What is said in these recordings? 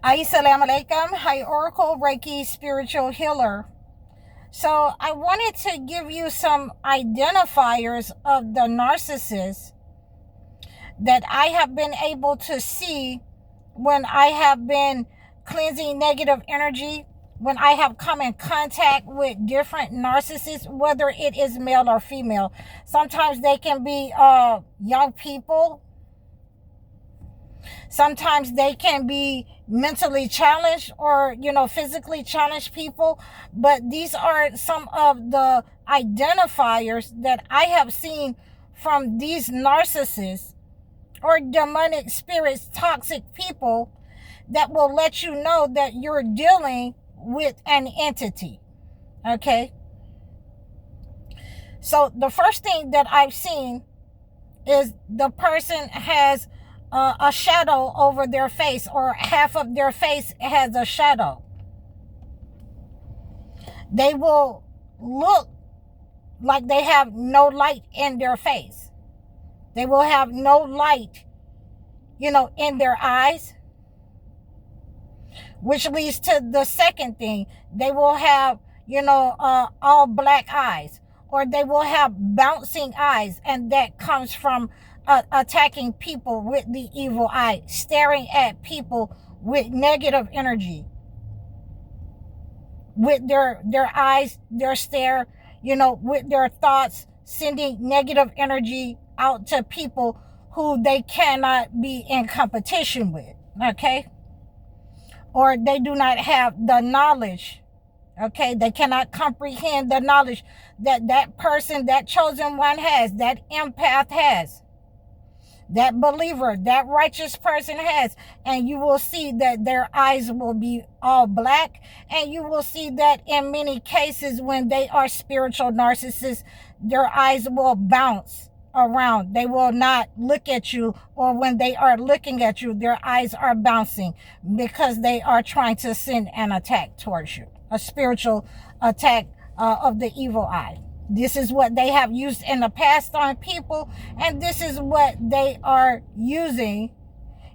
Assalamu alaikum. Hi, Oracle Reiki Spiritual Healer. So I wanted to give you some identifiers of the narcissist that I have been able to see when I have been cleansing negative energy, when I have come in contact with different narcissists, whether it is male or female. Sometimes they can be young people. Sometimes they can be mentally challenged or, physically challenged people. But these are some of the identifiers that I have seen from these narcissists or demonic spirits, toxic people that will let you know that you're dealing with an entity. Okay? So the first thing that I've seen is the person has a shadow over their face, or half of their face has a shadow. They will look like they have no light in their face. They will have no light, in their eyes, which leads to the second thing. They will have, all black eyes, or they will have bouncing eyes, and that comes from attacking people with the evil eye, staring at people with negative energy, with their eyes, their stare, with their thoughts, sending negative energy out to people who they cannot be in competition with, okay? Or they do not have the knowledge, okay? They cannot comprehend the knowledge that person, that chosen one has, that empath has, that believer, that righteous person has. And you will see that their eyes will be all black. And you will see that in many cases when they are spiritual narcissists, their eyes will bounce around. They will not look at you, or when they are looking at you, their eyes are bouncing because they are trying to send an attack towards you, a spiritual attack of the evil eye. This is what they have used in the past on people, and this is what they are using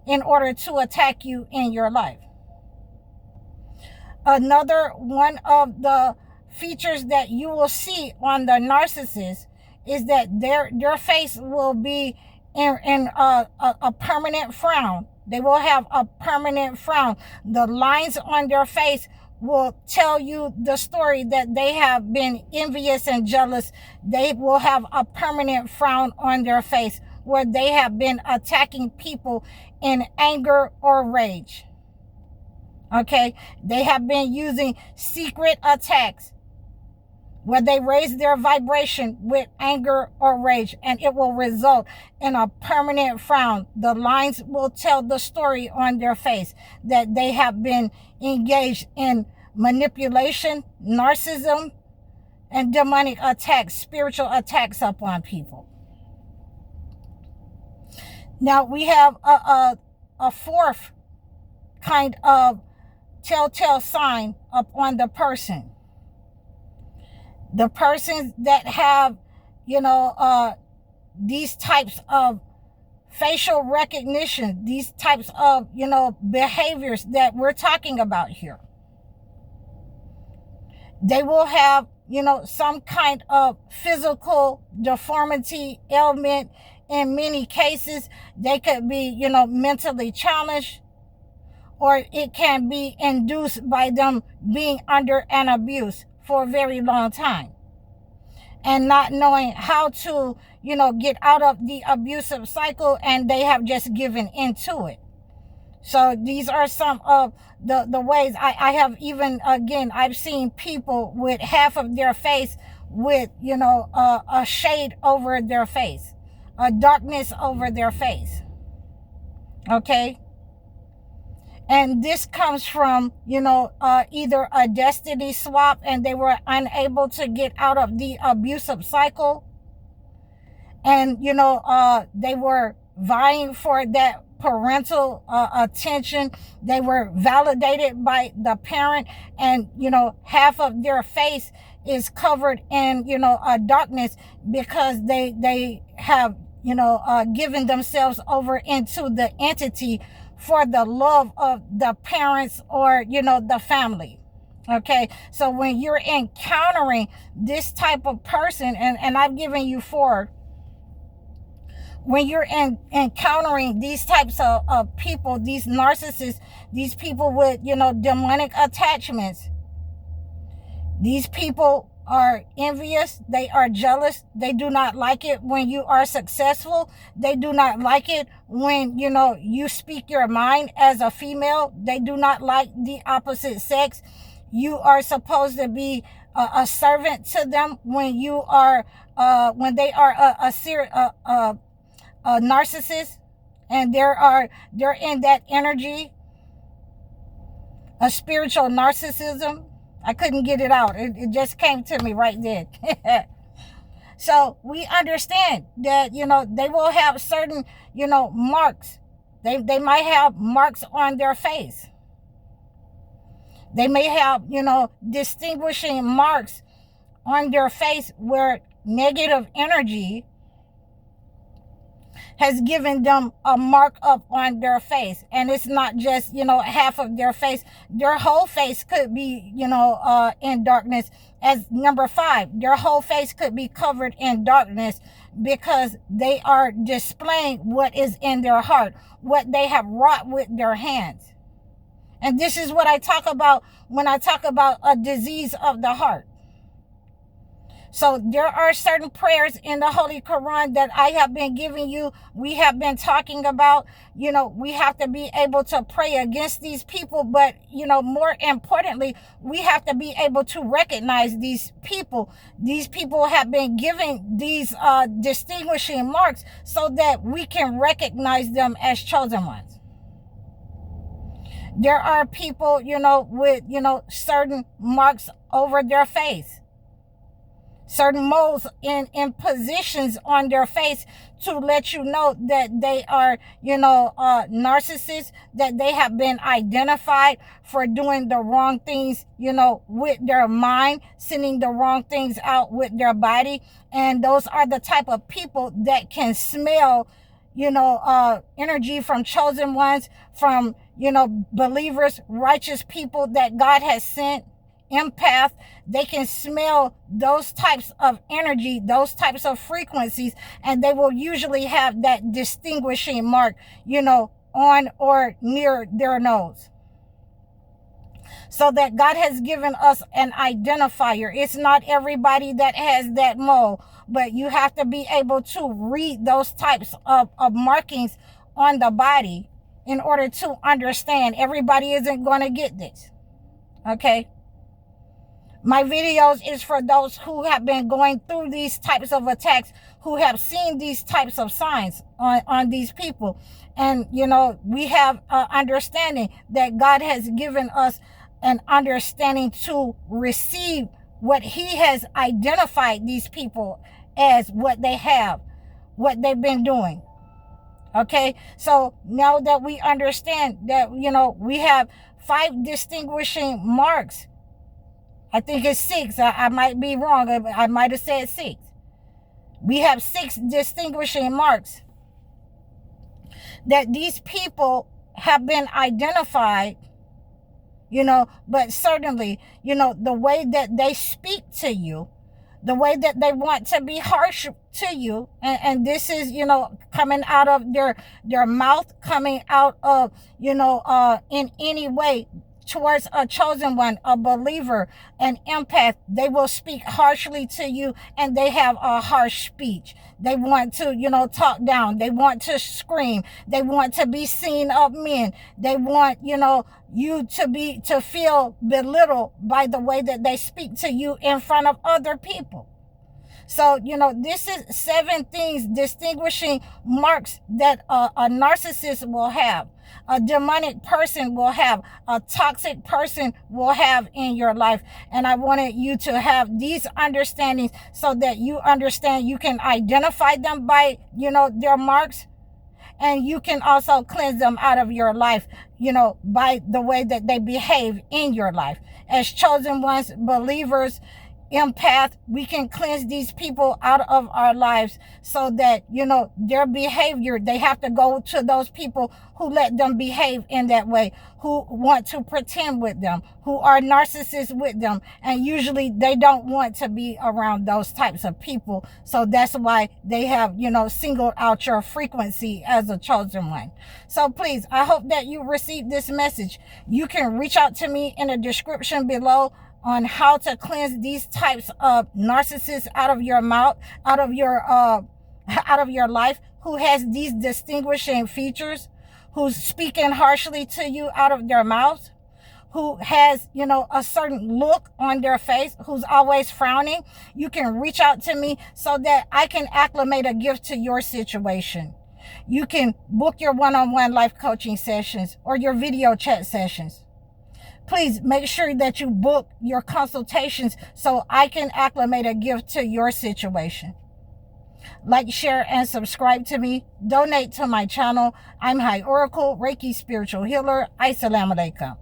in order to attack you in your life. Another one of the features that you will see on the narcissist is that their face will be in a permanent frown. They will have a permanent frown. The lines on their face will tell you the story that they have been envious and jealous. They will have a permanent frown on their face where they have been attacking people in anger or rage. Okay? They have been using secret attacks where they raise their vibration with anger or rage, and it will result in a permanent frown. The lines will tell the story on their face that they have been engaged in manipulation, narcissism, and demonic attacks, spiritual attacks upon people. Now we have a fourth kind of telltale sign upon the person. The persons that have, these types of facial recognition, these types of, behaviors that we're talking about here. They will have, some kind of physical deformity, ailment. In many cases, they could be, mentally challenged, or it can be induced by them being under an abuse for a very long time and not knowing how to, get out of the abusive cycle, and they have just given into it. So these are some of the ways. I have even, again, I've seen people with half of their face with, a shade over their face, a darkness over their face. Okay? And this comes from, either a destiny swap and they were unable to get out of the abusive cycle. And, they were vying for that parental attention. They were validated by the parent, and, half of their face is covered in, a darkness because they have, given themselves over into the entity for the love of the parents or, the family. Okay, so when you're encountering this type of person, and I've given you 4, when you're encountering these types of people, these narcissists, these people with, demonic attachments, these people are envious, they are jealous, they do not like it when you are successful, they do not like it when, you speak your mind as a female, they do not like the opposite sex. You are supposed to be a servant to them when you are, when they are a narcissist, and they're in that energy, a spiritual narcissism. I couldn't get it out. It just came to me right then. So we understand that, they will have certain, marks. They might have marks on their face. They may have, distinguishing marks on their face where negative energy has given them a mark up on their face. And it's not just, half of their face. Their whole face could be, in darkness. As number 5, their whole face could be covered in darkness because they are displaying what is in their heart, what they have wrought with their hands. And this is what I talk about when I talk about a disease of the heart. So there are certain prayers in the Holy Quran that I have been giving you. We have been talking about, we have to be able to pray against these people. But, more importantly, we have to be able to recognize these people. These people have been given these distinguishing marks so that we can recognize them as chosen ones. There are people, with, certain marks over their face. Certain moles in positions on their face to let you know that they are, narcissists, that they have been identified for doing the wrong things, with their mind, sending the wrong things out with their body. And those are the type of people that can smell, energy from chosen ones, from, believers, righteous people that God has sent. Empath, they can smell those types of energy, those types of frequencies, and they will usually have that distinguishing mark, on or near their nose. So that God has given us an identifier. It's not everybody that has that mole, but you have to be able to read those types of markings on the body in order to understand. Everybody isn't going to get this. Okay? My videos is for those who have been going through these types of attacks, who have seen these types of signs on these people. And, we have understanding that God has given us an understanding to receive what he has identified these people as, what they have, what they've been doing. Okay, so now that we understand that, we have 5 distinguishing marks. I think it's 6. I might be wrong. I might have said 6. We have 6 distinguishing marks that these people have been identified, but certainly, the way that they speak to you, the way that they want to be harsh to you, and this is, coming out of their mouth, coming out of, in any way, towards a chosen one, a believer, an empath. They will speak harshly to you, and they have a harsh speech. They want to, talk down. They want to scream. They want to be seen of men. They want, you to feel belittled by the way that they speak to you in front of other people. So, this is 7 things, distinguishing marks that a narcissist will have, a demonic person will have, a toxic person will have in your life. And I wanted you to have these understandings so that you understand you can identify them by, their marks, and you can also cleanse them out of your life, by the way that they behave in your life as chosen ones, believers, empath, we can cleanse these people out of our lives so that, their behavior, they have to go to those people who let them behave in that way, who want to pretend with them, who are narcissists with them. And usually they don't want to be around those types of people. So that's why they have, singled out your frequency as a chosen one. So please, I hope that you received this message. You can reach out to me in the description below on how to cleanse these types of narcissists out of your mouth, out of your life, who has these distinguishing features, who's speaking harshly to you out of their mouth, who has, a certain look on their face, who's always frowning. You can reach out to me so that I can acclimate a gift to your situation. You can book your one-on-one life coaching sessions or your video chat sessions. Please make sure that you book your consultations so I can acclimate a gift to your situation. Like, share, and subscribe to me. Donate to my channel. I'm High Oracle, Reiki Spiritual Healer. Assalamu alaikum.